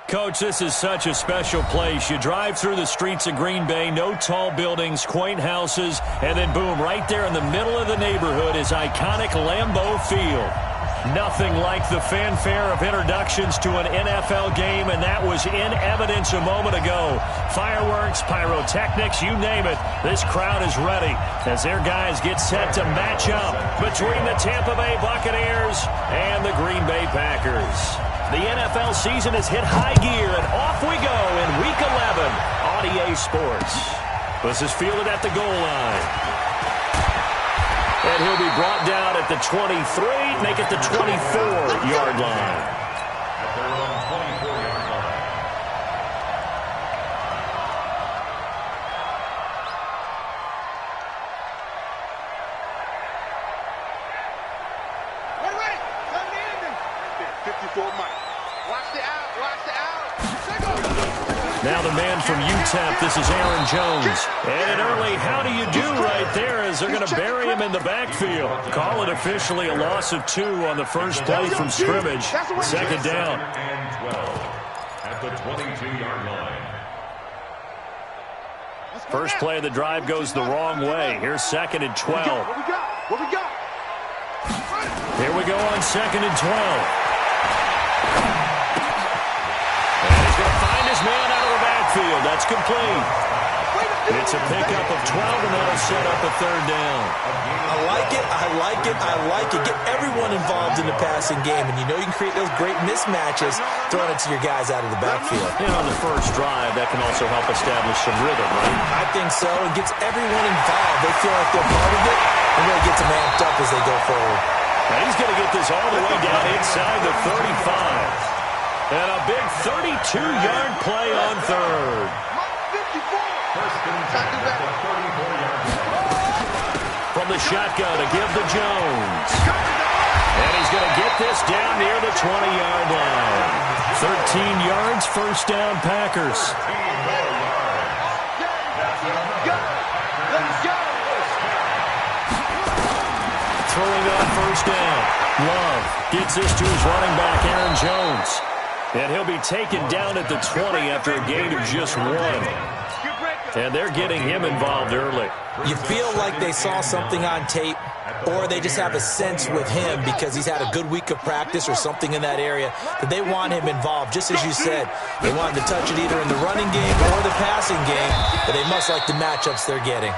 Coach, this is such a special place. You drive through the streets of Green Bay, no tall buildings, quaint houses, and then boom, right there in the middle of the neighborhood is iconic Lambeau Field. Nothing like the fanfare of introductions to an NFL game, and that was in evidence a moment ago. Fireworks, pyrotechnics, you name it. This crowd is ready as their guys get set to match up between the Tampa Bay Buccaneers and the Green Bay Packers. The NFL season has hit high gear, and off we go in Week 11 on EA Sports. This is fielded at the goal line. And he'll be brought down at the 23, make it the 24-yard line. At their own 24-yard line. All right, come in. 54 Mike. Watch the out, watch the out. Now the man from UTEP, this is Aaron Jones. And early, how do you do right there as they're going to bury him in the backfield. Call it officially a loss of 2 on the first play from scrimmage. Second down. And 12 at the 22-yard line. First play of the drive goes the wrong way. Here's second and 12. What we got? What we got? Here we go on second and 12. Man out of the backfield. That's complete. It's a pickup of 12, and that'll set up a third down. I like it. I like it. I like it. Get everyone involved in the passing game, and you know you can create those great mismatches throwing it to your guys out of the backfield. And on the first drive, that can also help establish some rhythm, right? I think so. It gets everyone involved. They feel like they're part of it, and really gets them amped up as they go forward. And he's going to get this all the way down inside the 35. And a big 32-yard play on third. From the shotgun to give to Jones. And he's going to get this down near the 20-yard line. 13 yards, first down, Packers. Throwing on first down. Love gets this to his running back, Aaron Jones. And he'll be taken down at the 20 after a gain of just 1. And they're getting him involved early. You feel like they saw something on tape, or they just have a sense with him because he's had a good week of practice or something in that area that they want him involved. Just as you said, they want him to touch it either in the running game or the passing game, but they must like the matchups they're getting.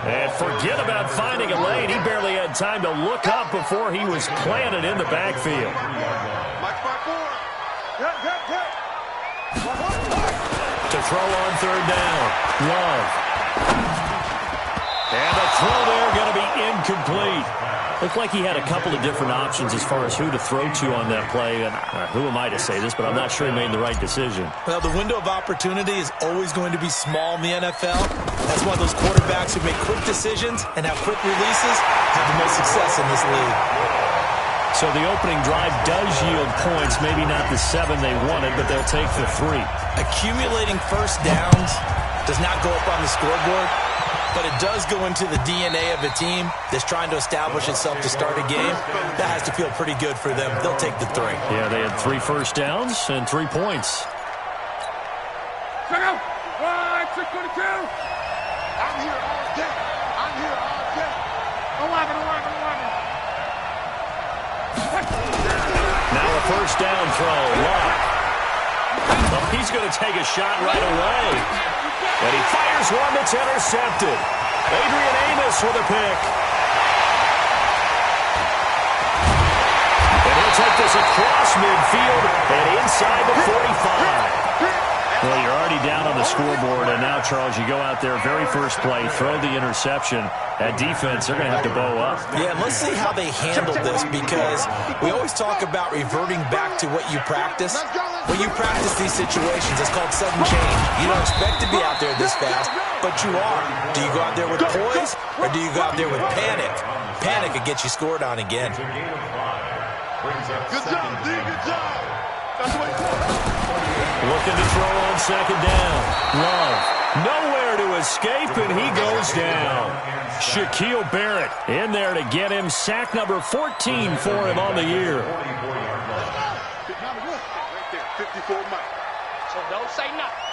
And forget about finding a lane. He barely had time to look up before he was planted in the backfield. To throw on third down. Love. And the throw there going to be incomplete. Looked like he had a couple of different options as far as who to throw to on that play. And who am I to say this, but I'm not sure he made the right decision. Well, the window of opportunity is always going to be small in the NFL. That's why those quarterbacks who make quick decisions and have quick releases have the most success in this league. So the opening drive does yield points, maybe not the 7 they wanted, but they'll take the 3. Accumulating first downs does not go up on the scoreboard, but it does go into the DNA of a team that's trying to establish itself to start a game. That has to feel pretty good for them. They'll take the 3. Yeah, they had 3 first downs and 3 points. Check out. 1, 622. I'm here all day. I'm here all day. 11. Now a first down throw. Love. Oh, he's going to take a shot right away. And he fires one that's intercepted. Adrian Amos with a pick. And he'll take this across midfield and inside the 45. Well, you're already down on the scoreboard, and now, Charles, you go out there, very first play, throw the interception. That defense, they're going to have to bow up. Yeah, and let's see how they handle this, because we always talk about reverting back to what you practice. When you practice these situations, it's called sudden change. You don't expect to be out there this fast, but you are. Do you go out there with poise, or do you go out there with panic? Panic could get you scored on again. Good job, D. Good job. That's what it's for. Looking to throw on second down. Love. Nowhere to escape, and he goes down. Shaquille Barrett in there to get him. Sack number 14 for him on the year. 54 Mike. So don't say nothing.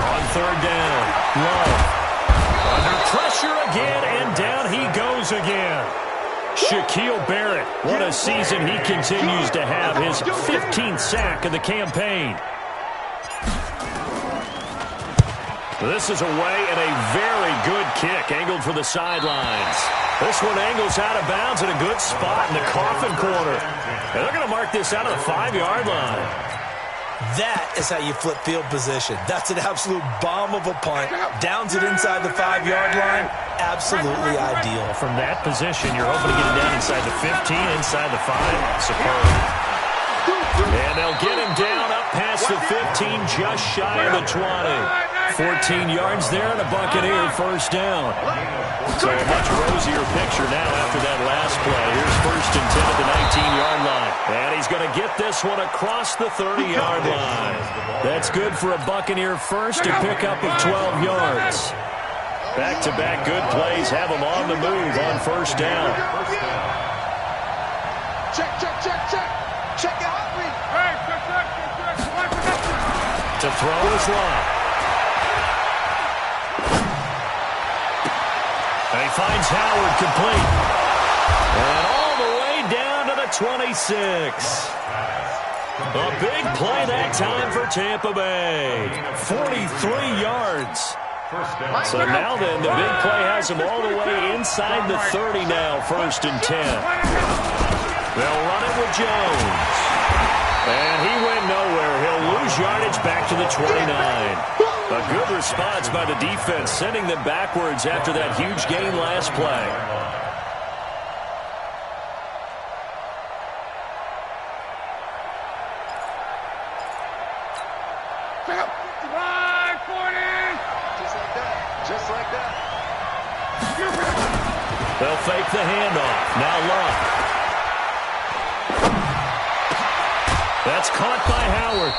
On third down, Love. Under pressure again, and down he goes again. Shaquille Barrett, what a season he continues to have, his 15th sack of the campaign. This is away and a very good kick, angled for the sidelines. This one angles out of bounds in a good spot in the coffin corner. And they're going to mark this out of the 5-yard line. That is how you flip field position. That's an absolute bomb of a punt. Downs it inside the 5-yard line. Absolutely ideal. From that position, you're hoping to get it down inside the 15, inside the 5. Superb. And they'll get him down up past the 15, just shy of the 20. 14 yards there and a Buccaneer first down. So a much rosier picture now after that last play. Here's first and 10 at the 19-yard line. And he's going to get this one across the 30-yard line. That's good for a Buccaneer first, a pickup of 12 yards. Back-to-back good plays have him on the move on first down. Check, check, check, check. Check it out. Hey, check. To throw is Love. And he finds Howard complete. And all the way down to the 26. A big play that time for Tampa Bay. 43 yards. So now then, the big play has him all the way inside the 30 now, first and 10. They'll run it with Jones. And he went nowhere. He'll lose yardage back to the 29. A good response by the defense, sending them backwards after that huge gain last play. Just like that. They'll fake the handoff. Now Love. That's caught by Howard.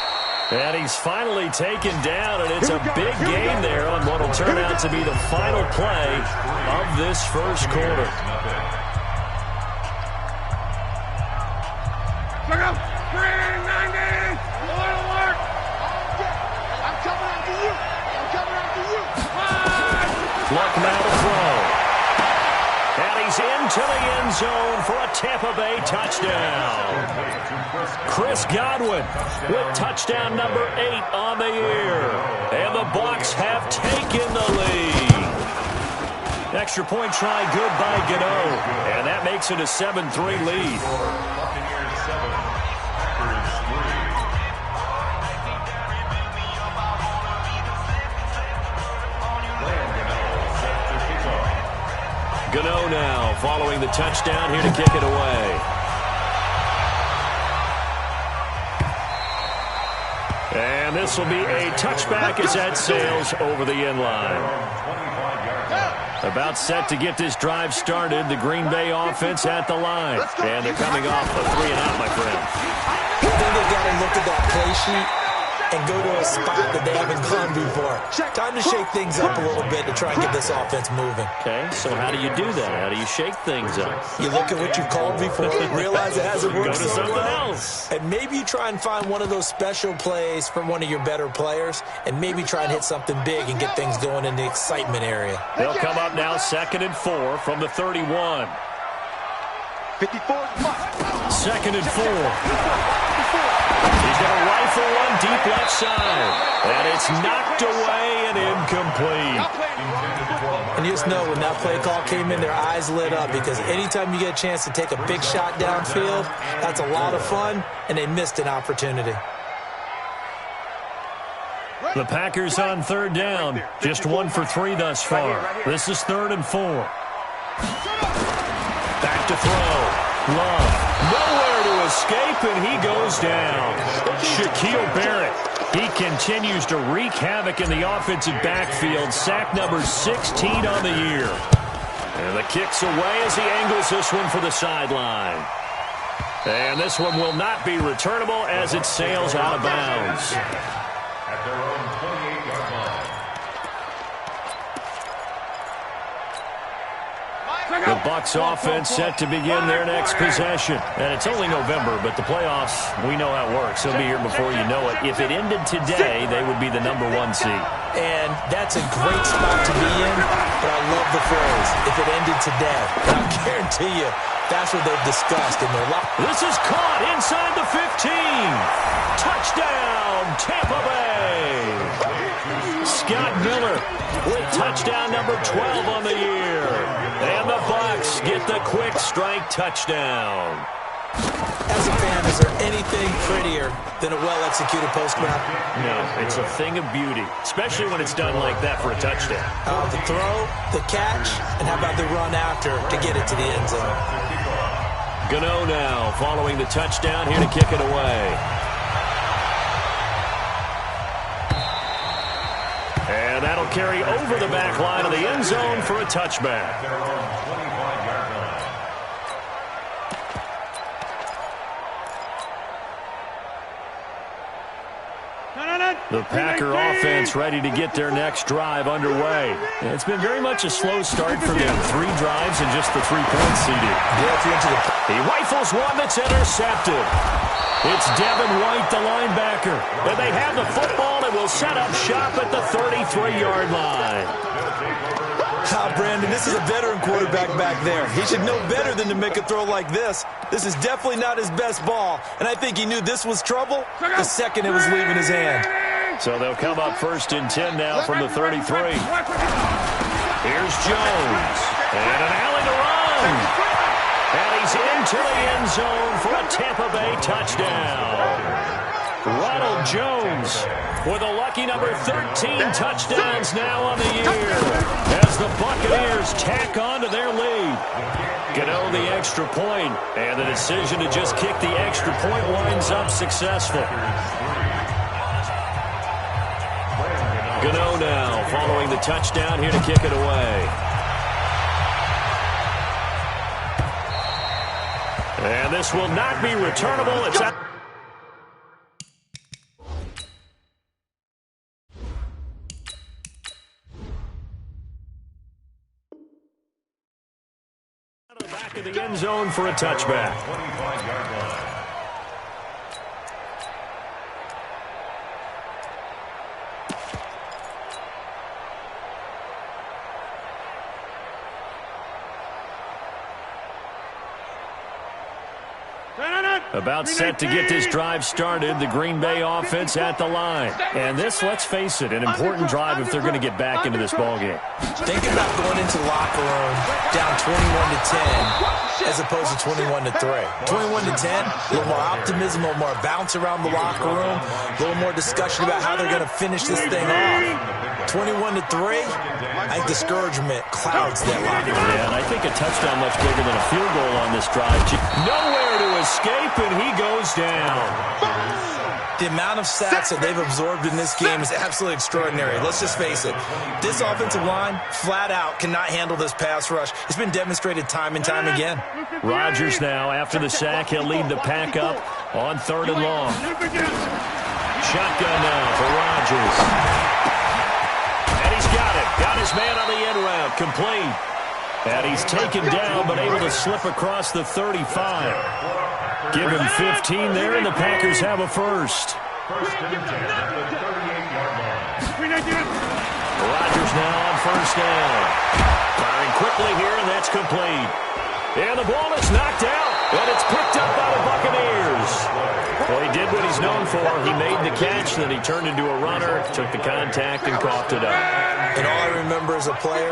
And he's finally taken down, and it's a big gain there on what will turn out to be the final play of this first quarter. Look out! 390! Alert! I'm coming after you! I'm coming after you! Luck now to throw. And he's into the end zone for a Tampa Bay touchdown. Chris Godwin with touchdown number 8 on the year. And the Bucs have taken the lead. Extra point try good by Gano. And that makes it a 7-3 lead. Gano now following the touchdown, here to kick it away. And this will be a touchback as that sails over the end line. About set to get this drive started, the Green Bay offense at the line. And they're coming off a 3-and-out, my friend. I think they've got to look at that play sheet and go to a spot that they haven't gone before. Time to shake things up a little bit to try and get this offense moving. Okay, so how do you do that? How do you shake things up? You look at what you've called before, realize it hasn't worked Go to so something well, else. and maybe you try and find one of those special plays from one of your better players, and maybe try and hit something big and get things going in the excitement area. They'll come up now 2nd and 4 from the 31. 54 must. 2nd and 4. He's going to rifle one deep left side. And it's knocked away and incomplete. And you just know when that play call came in, their eyes lit up, because anytime you get a chance to take a big shot downfield, that's a lot of fun, and they missed an opportunity. The Packers on 3rd down. Just 1 for 3 thus far. This is 3rd and 4. Back to throw. Love. Nowhere to escape, and he goes down. Shaquille Barrett. He continues to wreak havoc in the offensive backfield. Sack number 16 on the year. And the kick's away as he angles this one for the sideline. And this one will not be returnable as it sails out of bounds. At their own 28-yard line. The Bucs offense set to begin their next possession. And it's only November, but the playoffs, we know how it works. They'll be here before you know it. If it ended today, they would be the #1 seed. And that's a great spot to be in, but I love the phrase, if it ended today. And I guarantee you, that's what they've discussed in their life. This is caught inside the 15. Touchdown, Tampa Bay. Scott Miller with touchdown number 12 on the year. And the Bucs get the quick strike touchdown. As a fan, is there anything prettier than a well-executed post-grab? No, it's a thing of beauty, especially when it's done like that for a touchdown. The throw, the catch, and how about the run after to get it to the end zone? Gano now following the touchdown, here to kick it away. And that'll carry over the back line of the end zone for a touchback. The Packer offense ready to get their next drive underway. It's been very much a slow start for them. 3 drives and just the 3 points seeded. He rifles one that's intercepted. It's Devin White, the linebacker. And they have the football and will set up shop at the 33-yard line. Brandon, this is a veteran quarterback back there. He should know better than to make a throw like this. This is definitely not his best ball, and I think he knew this was trouble the second it was leaving his hand. So they'll come up 1st and 10 now from the 33. Here's Jones, and an alley to run. And he's into the end zone for a Tampa Bay touchdown. Ronald Jones with a lucky number 13 touchdowns now on the year as the Buccaneers tack on to their lead. Gano the extra point, and the decision to just kick the extra point winds up successful. Gano now following the touchdown, here to kick it away. And this will not be returnable. It's out. Out of the back of the end zone for a touchback. 25-yard line. About set to get this drive started, the Green Bay offense at the line. And this, let's face it, an important drive if they're going to get back into this ballgame. Think about going into the locker room down 21-10 as opposed to 21-3. 21-10, a little more optimism, a little more bounce around the locker room, a little more discussion about how they're going to finish this thing off. 21-3, I think discouragement clouds that locker room. Yeah, and I think a touchdown much bigger than a field goal on this drive. Nowhere to escape, and he goes down. The amount of sacks that they've absorbed in this game is absolutely extraordinary. Let's just face it. This offensive line, flat out, cannot handle this pass rush. It's been demonstrated time and time again. Rodgers now, after the sack, he'll lead the pack up on 3rd and long. Shotgun now for Rodgers. And he's got it. Got his man on the end route. Complete. And he's taken down, but able to slip across the 35. Give him 15 there, and the Packers have a first. First and 10 at the 38-yard line. Rodgers now on 1st down. Firing quickly here, and that's complete. And the ball is knocked out, and it's picked up by the Buccaneers. Well, he did what he's known for. He made the catch, then he turned into a runner, took the contact, and coughed it up. And all I remember as a player,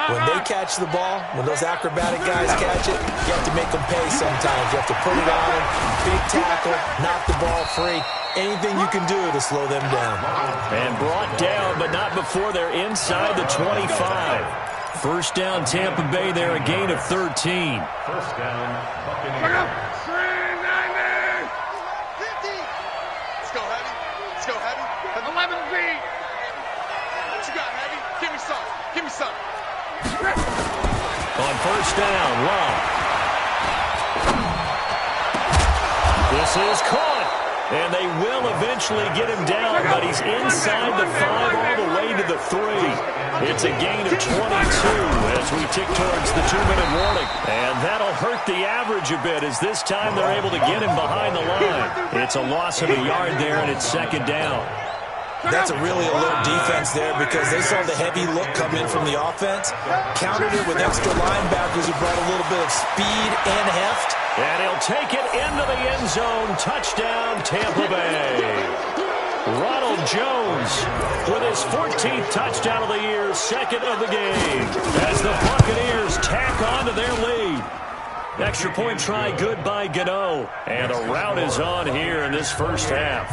when they catch the ball, when those acrobatic guys catch it, you have to make them pay sometimes. You have to put it on them, big tackle, knock the ball free. Anything you can do to slow them down. And brought down, but not before they're inside the 25. First down, Tampa Bay there, a gain of 13. First down, Buccaneers. 390. 50. Let's go, Heavy. Let's go, Heavy. 11 feet. What you got, Heavy? Give me some. Give me some. On 1st down, Love. This is caught. And they will eventually get him down, but he's inside the 5 all the way to the 3. It's a gain of 22 as we tick towards the 2-minute warning. And that'll hurt the average a bit as this time they're able to get him behind the line. It's a loss of a yard there, and it's 2nd down. That's a really alert defense there because they saw the heavy look come in from the offense, countered it with extra linebackers who brought a little bit of speed and heft. And he'll take it into the end zone. Touchdown, Tampa Bay. Ronald Jones with his 14th touchdown of the year, 2nd of the game, as the Buccaneers tack on to their lead. Extra point try good by Gano. And a rout is on here in this first half.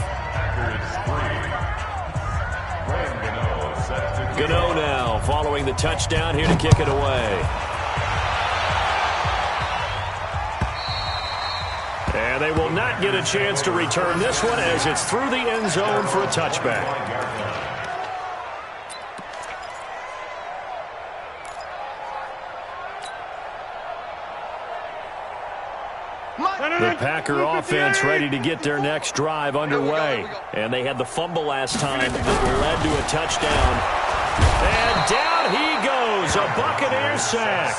Gano now following the touchdown here to kick it away. And they will not get a chance to return this one as it's through the end zone for a touchback. The Packer offense ready to get their next drive underway. And they had the fumble last time that led to a touchdown. And down he goes, a Buccaneer sack.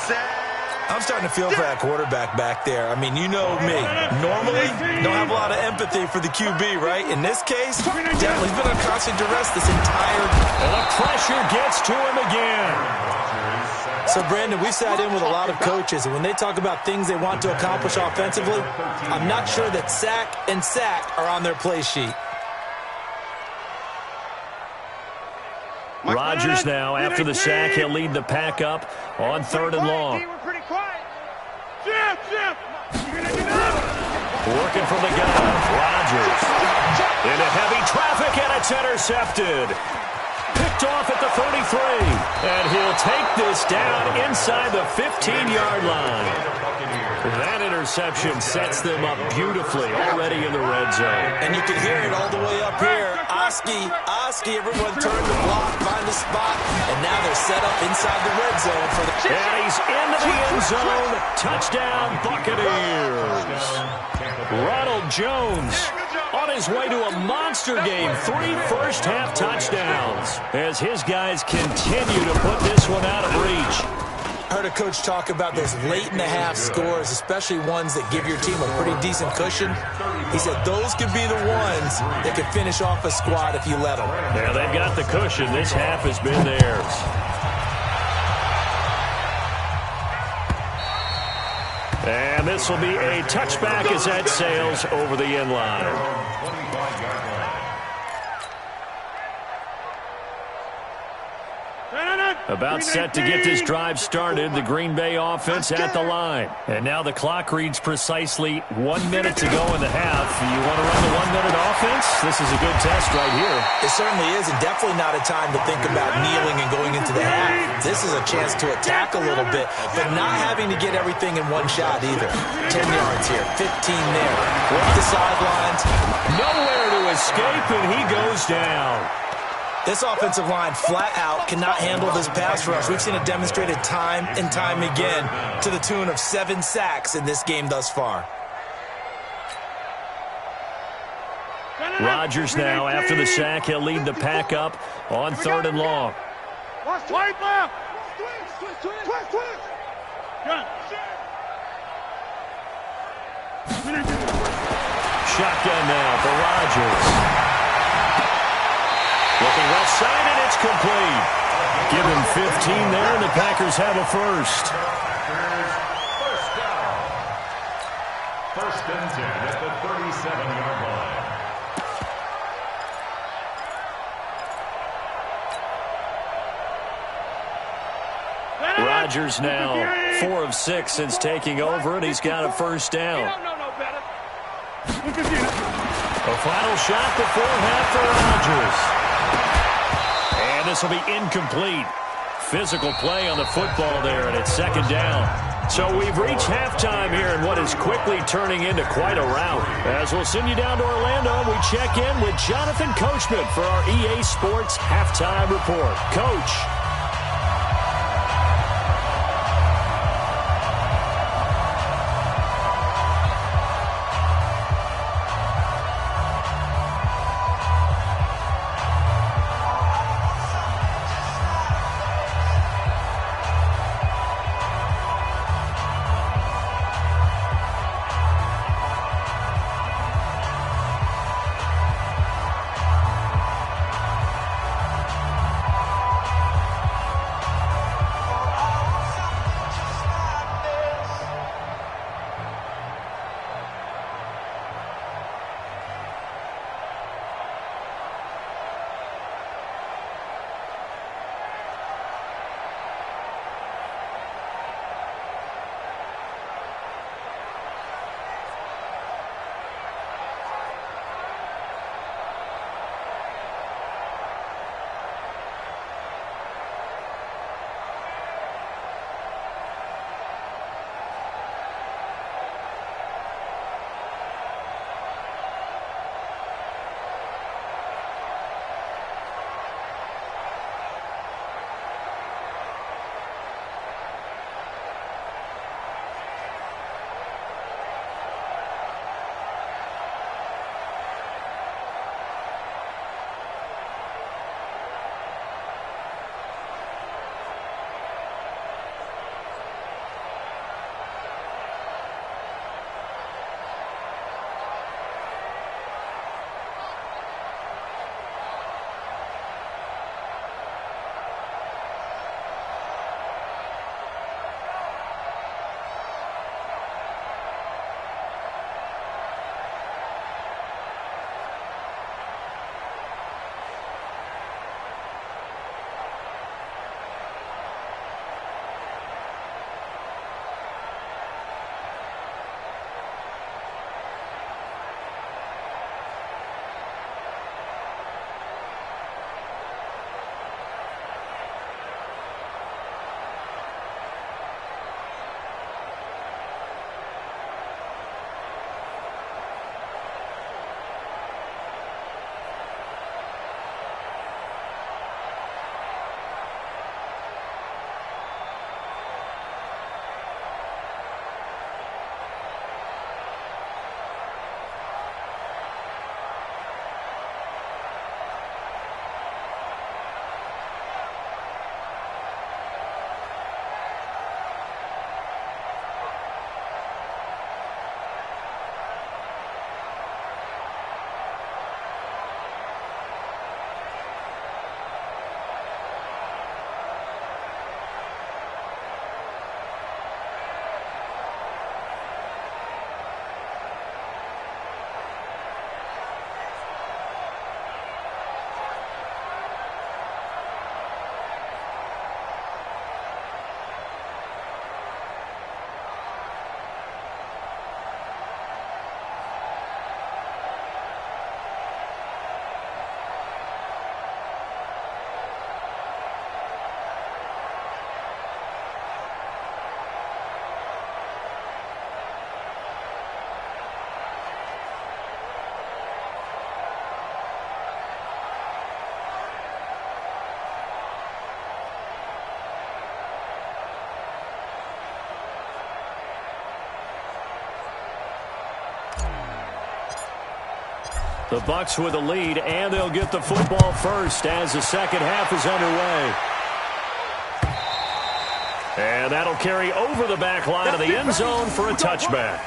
I'm starting to feel for that quarterback back there. I mean, you know me. Normally, don't have a lot of empathy for the QB, right? In this case, definitely he's been under constant duress this entire... And the pressure gets to him again. So, Brandon, we sat in with a lot of coaches, and when they talk about things they want to accomplish offensively, I'm not sure that sack and sack are on their play sheet. Rodgers now, after the sack, he'll lead the pack up on 3rd and long. Working from the gun, Rodgers. Into heavy traffic, and it's intercepted. Picked off at the 33. And he'll take this down inside the 15-yard line. That interception sets them up beautifully already in the red zone. And you can hear it all the way up here. Oski, everyone turned the block, find a spot, and now they're set up inside the red zone for the... And he's into the end zone. Touchdown, Buccaneers. Ronald Jones on his way to a monster game. 3 first-half touchdowns as his guys continue to put this one out of reach. I heard a coach talk about those late-in-the-half scores, especially ones that give your team a pretty decent cushion. He said those could be the ones that could finish off a squad if you let them. Yeah, they've got the cushion. This half has been theirs. And this will be a touchback as that sails over the end line. About set to get this drive started, the Green Bay offense at the line. And now the clock reads precisely 1 minute to go in the half. You want to run the 1-minute offense? This is a good test right here. It certainly is, and definitely not a time to think about kneeling and going into the half. This is a chance to attack a little bit, but not having to get everything in one shot either. 10 yards here, 15 there. Work the sidelines. Nowhere to escape, and he goes down. This offensive line flat out cannot handle this pass rush. We've seen it demonstrated time and time again to the tune of 7 sacks in this game thus far. Rodgers now, after the sack, he'll lead the pack up on 3rd and long. Shotgun now for Rodgers. Looking left side, and it's complete. Give him 15 there, and the Packers have a first. First and 10 at the 37-yard line. Rodgers now 4 of 6 since taking over, and he's got a first down. A final shot before half for Rodgers. And this will be incomplete. Physical play on the football there, and it's 2nd down. So we've reached halftime here in what is quickly turning into quite a rout. As we'll send you down to Orlando, we check in with Jonathan Coachman for our EA Sports Halftime Report. Coach. The Bucs with a lead, and they'll get the football first as the second half is underway. And that'll carry over the back line of the end zone for a touchback.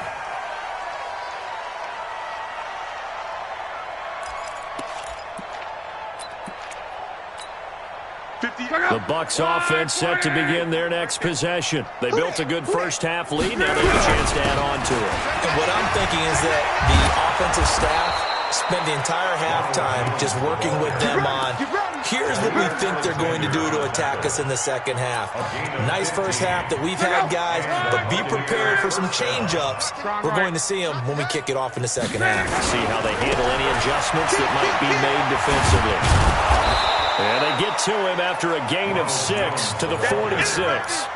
The Bucs offense set to begin their next possession. They built a good first-half lead. Now they have a chance to add on to it. And what I'm thinking is that the offensive staff spent the entire halftime just working with them on, here's what we think they're going to do to attack us in the second half. Nice first half that we've had, guys, but be prepared for some change-ups. We're going to see them when we kick it off in the second half. See how they handle any adjustments that might be made defensively. And they get to him after a gain of 6 to the 46.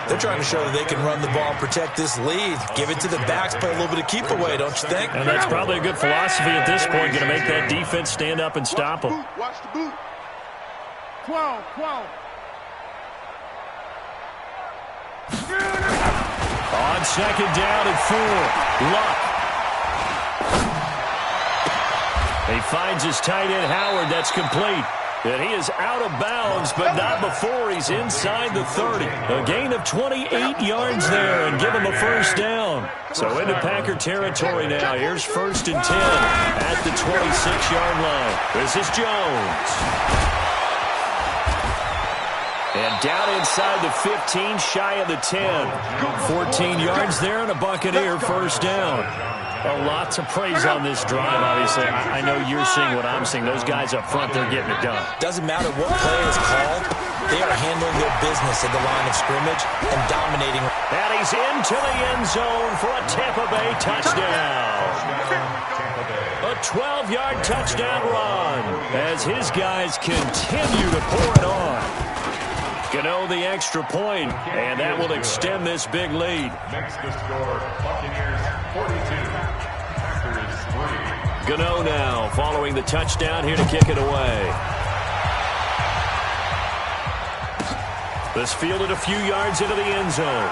They're trying to show that they can run the ball and protect this lead. Give it to the backs, play a little bit of keep away, don't you think? And that's probably a good philosophy at this point, going to make that defense stand up and stop them. Watch the boot. 12. On second down and 4, Luck. He finds his tight end, Howard. That's complete. And he is out of bounds, but not before he's inside the 30. A gain of 28 yards there and give him a first down. So into Packer territory now. Here's 1st and 10 at the 26-yard line. This is Jones. And down inside the 15, shy of the 10. 14 yards there and a Buccaneer first down. Well, lots of praise on this drive, obviously. I know you're seeing what I'm seeing. Those guys up front, they're getting it done. Doesn't matter what play is called. They are handling their business at the line of scrimmage and dominating. And he's into the end zone for a Tampa Bay touchdown. A 12-yard touchdown run as his guys continue to pour it on. Gano the extra point, and that will extend this big lead. Next to score, Buccaneers 42. Gano now following the touchdown here to kick it away. This fielded a few yards into the end zone.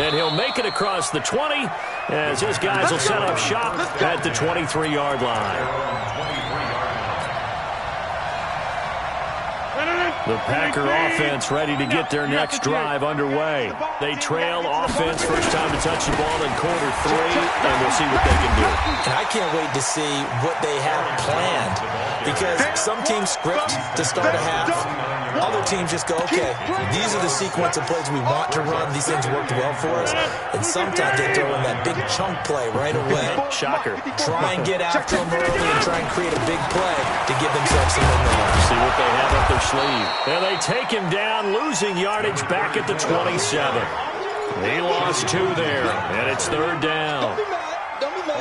And he'll make it across the 20 as his guys will set up shop at the 23-yard line. The Packer offense ready to get their next drive underway. They trail offense, first time to touch the ball in quarter 3, and we'll see what they can do. And I can't wait to see what they have planned, because some teams script to start a half. Other teams just go, okay, these are the sequence of plays we want to run. These things worked well for us. And sometimes they throw in that big chunk play right away. Shocker. Try and get after them early and try and create a big play to give themselves some momentum. See what they have up their sleeve. And they take him down, losing yardage back at the 27. He lost 2 there, and it's 3rd down.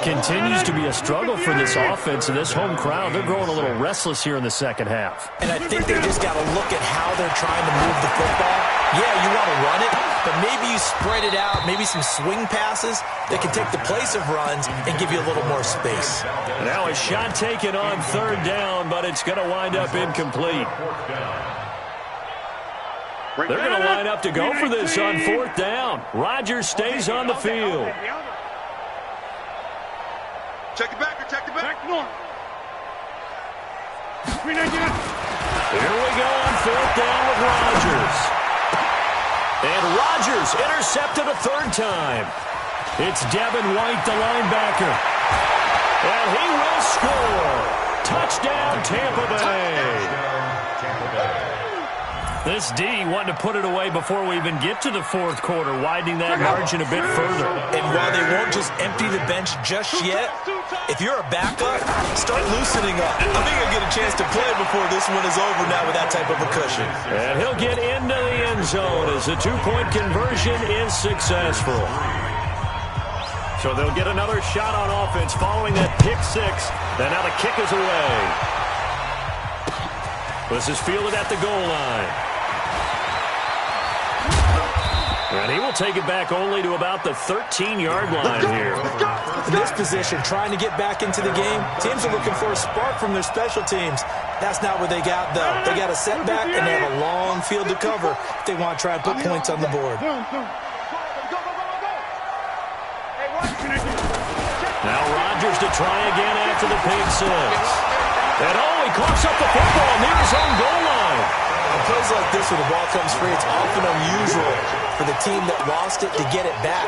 Continues to be a struggle for this offense and this home crowd. They're growing a little restless here in the second half. And I think they just got to look at how they're trying to move the football. Yeah, you want to run it, but maybe you spread it out, maybe some swing passes that can take the place of runs and give you a little more space. Now a shot taken on 3rd down, but it's going to wind up incomplete. They're going to line up to go for this on 4th down. Rodgers stays on the field. Check it back. Here we go on 4th down with Rodgers. And Rodgers intercepted a 3rd time. It's Devin White, the linebacker. And he will score. Touchdown, Tampa Bay. This D wanting to put it away before we even get to the 4th quarter, widening that margin a bit further. And while they won't just empty the bench just yet, if you're a backup, start loosening up. I think he'll get a chance to play before this one is over now with that type of a cushion. And he'll get into the end zone as the 2-point conversion is successful. So they'll get another shot on offense following that pick 6. And now the kick is away. This is fielded at the goal line. And he will take it back only to about the 13-yard line here. In this position, trying to get back into the game, teams are looking for a spark from their special teams. That's not what they got, though. They got a setback, and they have a long field to cover if they want to try and put points on the board. Now Rodgers to try again after the pick six. And he coughs up the football near his own goal line. In plays like this where the ball comes free, it's often unusual for the team that lost it to get it back.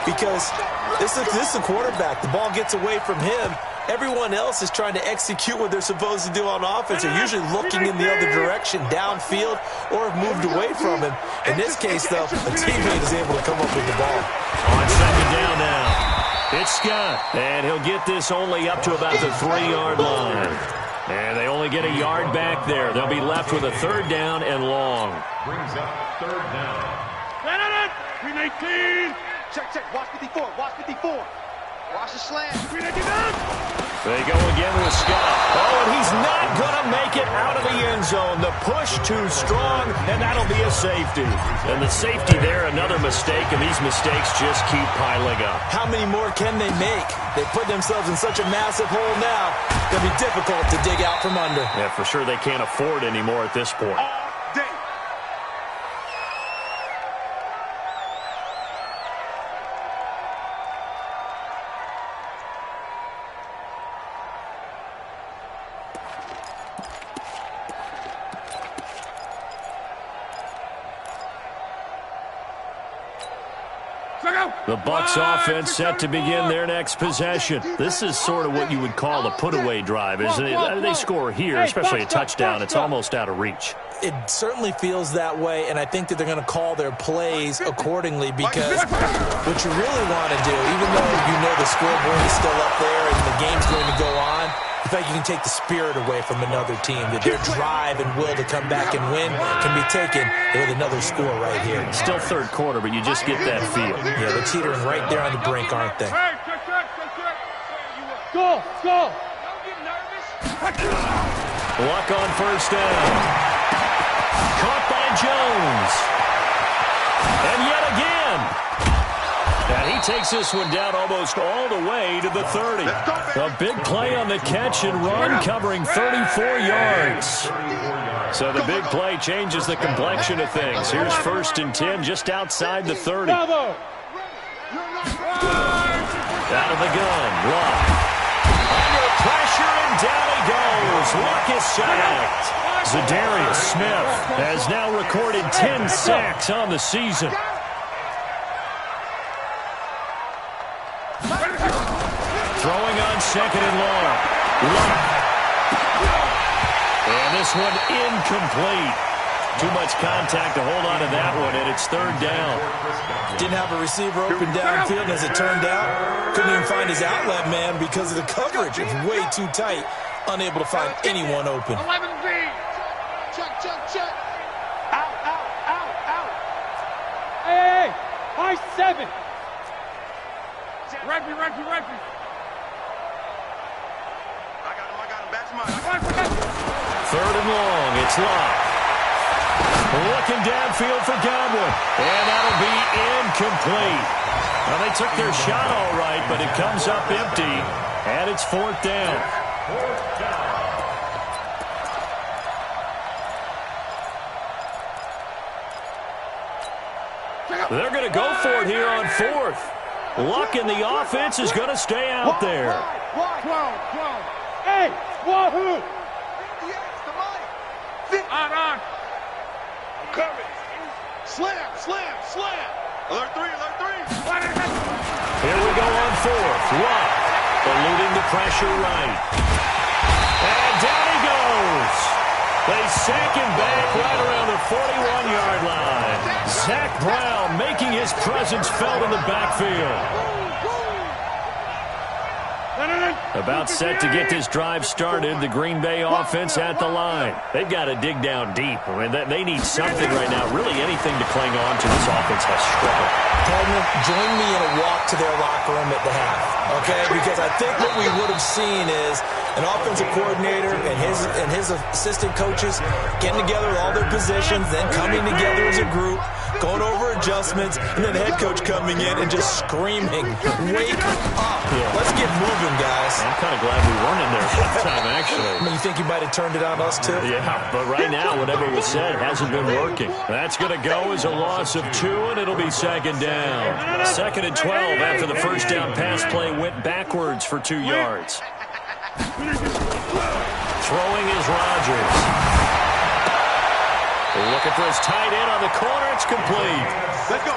Because this is the quarterback. The ball gets away from him. Everyone else is trying to execute what they're supposed to do on offense. They're usually looking in the other direction, downfield, or have moved away from him. In this case, though, a teammate is able to come up with the ball. On second down now, it's Scott. And he'll get this only up to about the 3-yard line. And they only get a yard back there. They'll be left with a third down and long. Brings up third down. 319. Check. Watch 54. Watch 54. Watch the slant. 319. They go again with Scott. And he's not going to make it out of the end zone. The push too strong, and that'll be a safety. And the safety there, another mistake, and these mistakes just keep piling up. How many more can they make? They put themselves in such a massive hole now. It'll be difficult to dig out from under. Yeah, for sure they can't afford anymore at this point. The Bucs offense set to begin their next possession. This is sort of what you would call a put-away drive, isn't it? They score here, especially a touchdown. It's almost out of reach. It certainly feels that way, and I think that they're going to call their plays accordingly because what you really want to do, even though you know the scoreboard is still up there and the game's going to go on, the fact you can take the spirit away from another team, that their drive and will to come back and win can be taken with another score right here. Still third quarter, but you just get that feel. Yeah, they're teetering right there on the brink, aren't they? Go! Luck on first down. Caught by Jones. And yet again. And he takes this one down almost all the way to the 30. A big play on the catch and run, covering 34 yards. So the big play changes the complexion of things. Here's 1st and 10 just outside the 30. Out of the gun, Luck. Under pressure, and down he goes. Luck is sacked. Zadarius Smith has now recorded 10 sacks on the season. Throwing on second and long. Luck. And this one incomplete. Too much contact to hold on to that one, and it's third down. Didn't have a receiver open downfield, and as it turned out, couldn't even find his outlet man because of the coverage. It was way too tight, unable to find anyone open. 11B. Check. Out. Hey, high 7. Referee. I got him. Back to mine. Third and long. It's Luck. Looking downfield for Godwin. And that'll be incomplete. Well, they took their shot all right, but it comes up empty. And it's 4th down. They're going to go for it here on 4th. Luck in the offense is going to stay out there. Hey, wahoo! On. I'm coming. Slam. Alert 3. Here we go on 4th. Luck eluding the pressure right. And down he goes. They sack him back right around the 41-yard line. Zach Brown making his presence felt in the backfield. About set to get this drive started, the Green Bay offense at the line. They've got to dig down deep. I mean, they need something right now. Really anything to cling on to. This offense has struggled. Partner, join me in a walk to their locker room at the half, okay? Because I think what we would have seen is an offensive coordinator and his assistant coaches getting together with all their positions, then coming together as a group, going over adjustments, and then the head coach coming in and just screaming, wake up. Yeah. Let's get moving, guys. I'm kind of glad we weren't in there at that time, actually. You think you might have turned it on us, too? Yeah, but right now, whatever was said hasn't been working. That's going to go as a loss of 2, and it'll be second down. Second and 12 after the first down pass play went backwards for 2 yards. Throwing is Rodgers. Looking for his tight end on the corner. It's complete.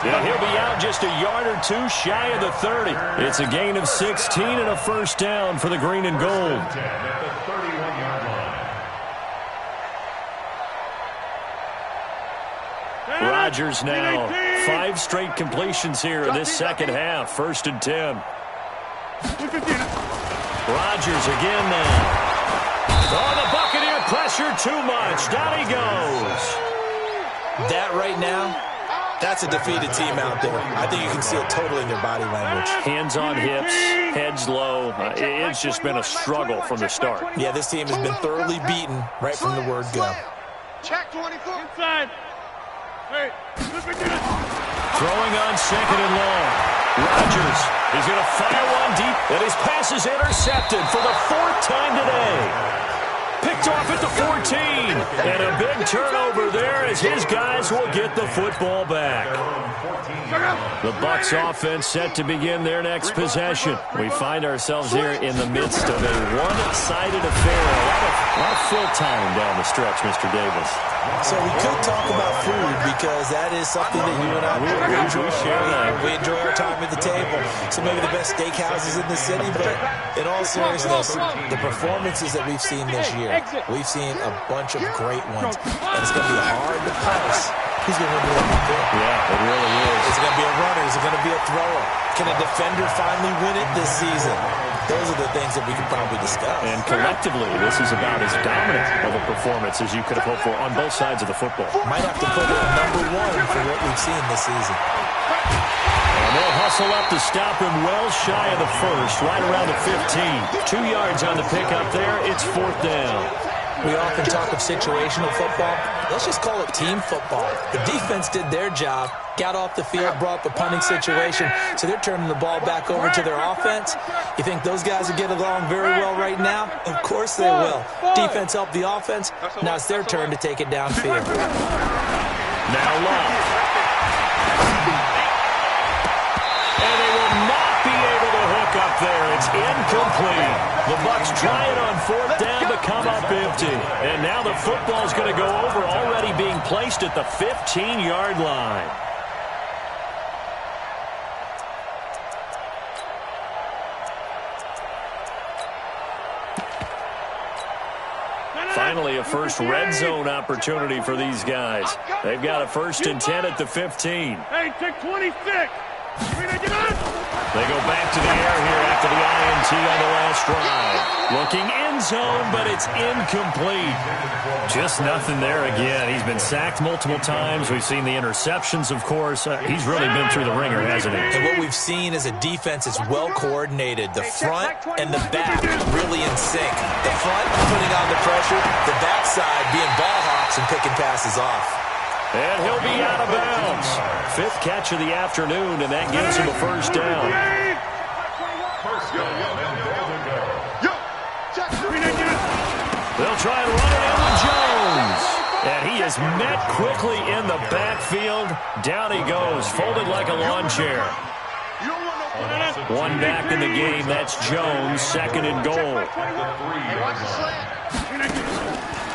And he'll be out just a yard or 2 shy of the 30. It's a gain of 16 and a first down for the green and gold. Rodgers now 5 straight completions here in this second half. First and 10. Rodgers again now. Oh, the Buccaneer pressure too much. Down he goes. That right now, that's a defeated team out there. I think you can see it totally in their body language. Hands on hips, heads low. It's just been a struggle from the start. Yeah, this team has been thoroughly beaten right from the word go. Check 24. Inside. Hey, throwing on second and long. Rodgers, he's going to fire one deep, and his pass is intercepted for the 4th time today. Picked off at the 14, and a big turnover there as his guys will get the football back. The Bucs offense set to begin their next possession. We find ourselves here in the midst of a one-sided affair. A lot of full time down the stretch, Mr. Davis. So we could talk about food because that is something that you and I enjoy. We enjoy our time at the table. So maybe the best steakhouses in the city, but in all seriousness, the performances that we've seen this year, we've seen a bunch of great ones. And it's going to be hard to parse who's going to win the MVP. Yeah, it really is. Is it going to be a runner? Is it going to be a thrower? Can a defender finally win it this season? Those are the things that we can probably discuss. And collectively, this is about as dominant of a performance as you could have hoped for on both sides of the football. Might have to put it #1 for what we've seen this season. And they'll hustle up to stop him well shy of the first, right around the 15. 2 yards on the pickup there. It's 4th down. We often talk of situational football. Let's just call it team football. The defense did their job, got off the field, brought up a punting situation, so they're turning the ball back over to their offense. You think those guys will get along very well right now? Of course they will. Defense helped the offense. Now it's their turn to take it downfield. Now Love. And they will not be able to hook up there. It's incomplete. The Bucs try it on 4th down to come up empty. And now the football's going to go over, already being placed at the 15-yard line. Finally, a first red zone opportunity for these guys. They've got a 1st and 10 at the 15. Hey, take 26. They go back to the air here after the INT on the last drive. Looking end zone, but it's incomplete. Just nothing there again. He's been sacked multiple times. We've seen the interceptions, of course. He's really been through the ringer, hasn't he? And what we've seen is a defense that's well coordinated. The front and the back really in sync. The front putting on the pressure, the backside being ball hawks and picking passes off. And he'll be out of bounds. 5th catch of the afternoon, and that gives him a 1st down. They'll try and run it in with Jones. And he is met quickly in the backfield. Down he goes, folded like a lawn chair. One back in the game, that's Jones, 2nd and goal.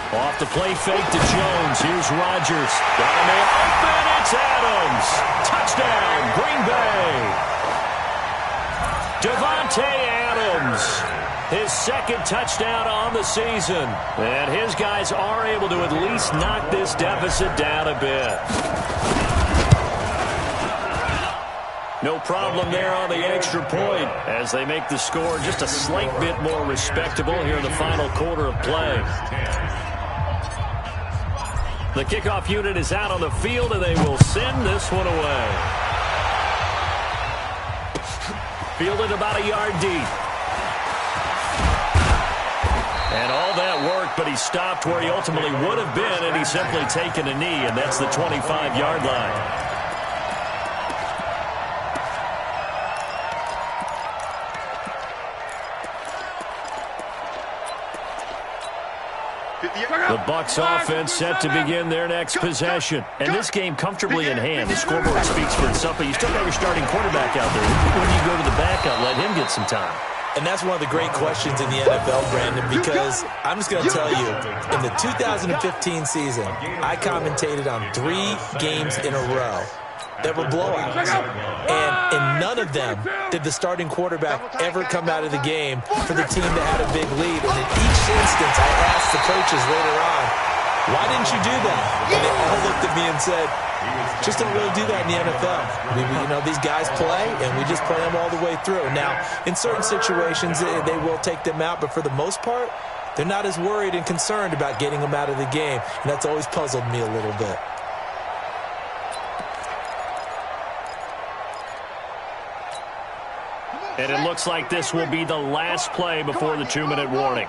Off the play fake to Jones. Here's Rodgers. Got a man open. It's Adams. Touchdown, Green Bay. Devontae Adams. His 2nd touchdown on the season. And his guys are able to at least knock this deficit down a bit. No problem there on the extra point as they make the score just a slight bit more respectable here in the final quarter of play. The kickoff unit is out on the field, and they will send this one away. Fielded about a yard deep. And all that work, but he stopped where he ultimately would have been, and he's simply taken a knee, and that's the 25-yard line. The Bucs offense set to begin their next possession. And this game comfortably in hand. The scoreboard speaks for itself, but you still got your starting quarterback out there. When you go to the backup, let him get some time. And that's one of the great questions in the NFL, Brandon, because I'm just going to tell you, in the 2015 season, I commentated on 3 games in a row that were blowouts. And in none of them did the starting quarterback ever come out of the game for the team that had a big lead. And in each instance, I asked the coaches later on, why didn't you do that? And they all looked at me and said, just don't really do that in the NFL. These guys play, and we just play them all the way through. Now, in certain situations, they will take them out, but for the most part, they're not as worried and concerned about getting them out of the game, and that's always puzzled me a little bit. And it looks like this will be the last play before the 2-minute warning.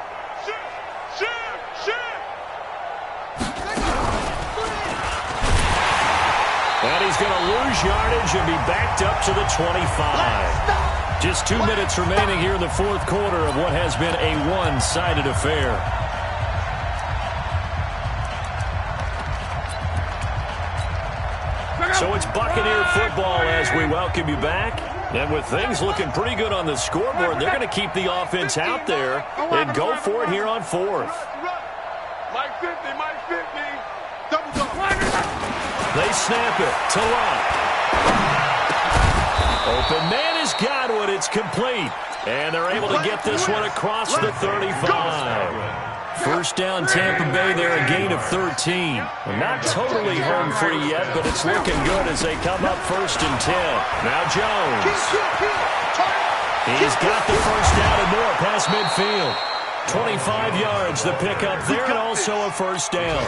And he's going to lose yardage and be backed up to the 25. Just 2 minutes remaining here in the fourth quarter of what has been a one-sided affair. So it's Buccaneer football as we welcome you back. And with things looking pretty good on the scoreboard, they're going to keep the offense out there and go for it here on fourth. Mike 50, Mike 50. Double dog. They snap it to Lott. Open man has got one. It's complete. And they're able to get this one across the 35. First down, Tampa Bay there, a gain of 13. Not totally home free yet, but it's looking good as they come up 1st and 10. Now Jones. He's got the first down and more past midfield. 25 yards the pickup there, and also a first down.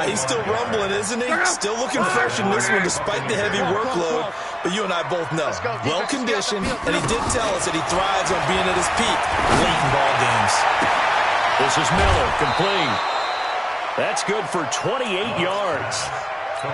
He's still rumbling, isn't he? Still looking fresh in this one despite the heavy workload. But you and I both know, well-conditioned, and he did tell us that he thrives on being at his peak late in ball games. This is Miller, complete. That's good for 28 yards.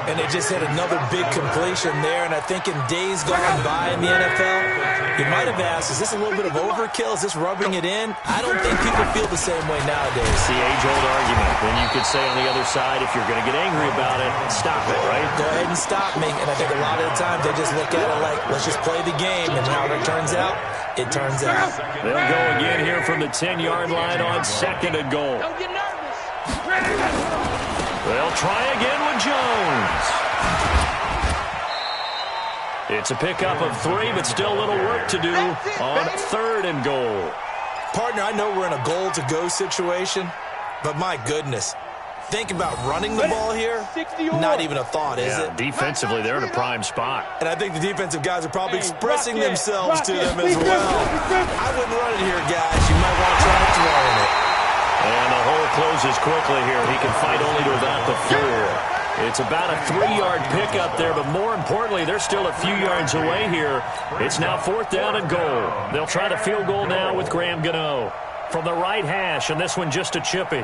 And they just had another big completion there, and I think in days gone by in the NFL, you might have asked, is this a little bit of overkill? Is this rubbing it in? I don't think people feel the same way nowadays. It's the age-old argument. Then you could say on the other side, if you're going to get angry about it, stop it, right? Go ahead and stop me. And I think a lot of the times they just look at it like, let's just play the game, and how it turns out, it turns out. They'll go again here from the 10-yard line on 2nd and goal. Don't get nervous. They'll try again with Jones. It's a pickup of 3, but still a little work to do on 3rd and goal. Partner, I know we're in a goal-to-go situation, but my goodness, think about running the ball here, not even a thought, is it? Defensively, they're in a prime spot. And I think the defensive guys are probably expressing themselves to them as well. I wouldn't run it here, guys. You might want to try throwing it. And the hole closes quickly here. He can fight only to about the 4. It's about a 3-yard pickup there, but more importantly, they're still a few yards away here. It's now 4th down and goal. They'll try the field goal now with Graham Gano from the right hash, and this one just a chippy.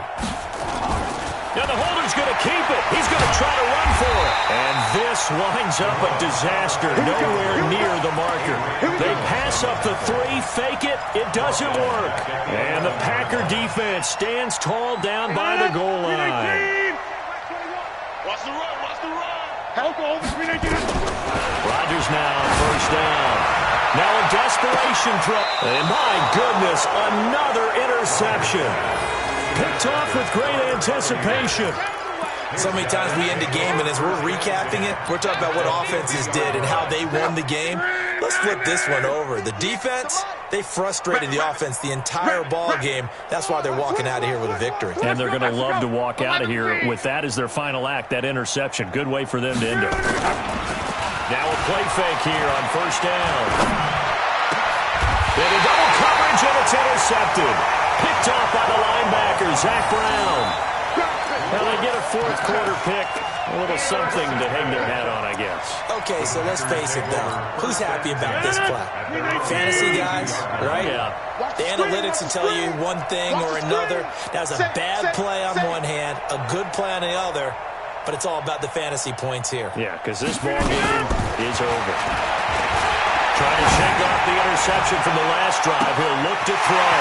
Now the holder's going to keep it. He's going to try to run for it. And this winds up a disaster, nowhere near the marker. They pass up the 3, fake it. It doesn't work. And the Packer defense stands tall down by the goal line. Watch the run, watch the run. Rodgers now, first down. Now a desperation throw. And my goodness, another interception. Picked off with great anticipation. So many times we end a game, and as we're recapping it, we're talking about what offenses did and how they won the game. Let's flip this one over. The defense, they frustrated the offense the entire ball game. That's why they're walking out of here with a victory. And they're going to love to walk out of here with that as their final act, that interception. Good way for them to end it. Now a play fake here on first down. Then a double coverage, and it's intercepted. Picked off by the linebacker, Zach Brown. Well, they get a fourth quarter pick. A little something to hang their hat on, I guess. Okay, so let's face it, though. Who's happy about this play? Fantasy guys, right? Yeah. The analytics will tell you one thing or another. That was a bad play on one hand, a good play on the other, but it's all about the fantasy points here. Yeah, because this ball game is over. Trying to shake off the interception from the last drive. He'll look to throw.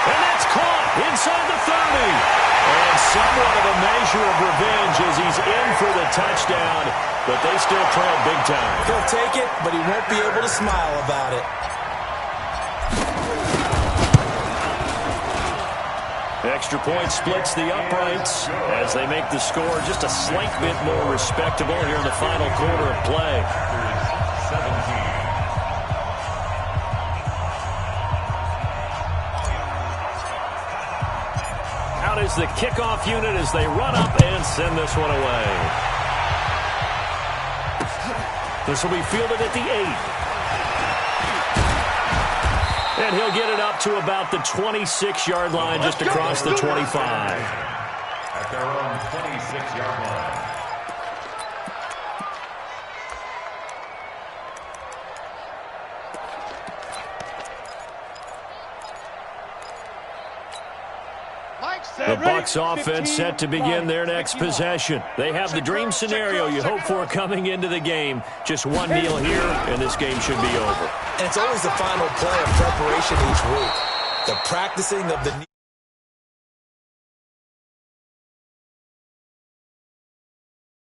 And that's caught inside the 30. And somewhat of a measure of revenge as he's in for the touchdown. But they still trail big time. He'll take it, but he won't be able to smile about it. Extra point splits the uprights as they make the score just a slight bit more respectable here in the final quarter of play. 17. Out is the kickoff unit as they run up and send this one away. This will be fielded at the 8. And he'll get it up to about the 26-yard line, just across the 25. At their own 26-yard line. The Bucs offense set to begin their next possession. They have the dream scenario you hope for coming into the game. Just one kneel here, and this game should be over. And it's always the final play of preparation each week. The practicing of the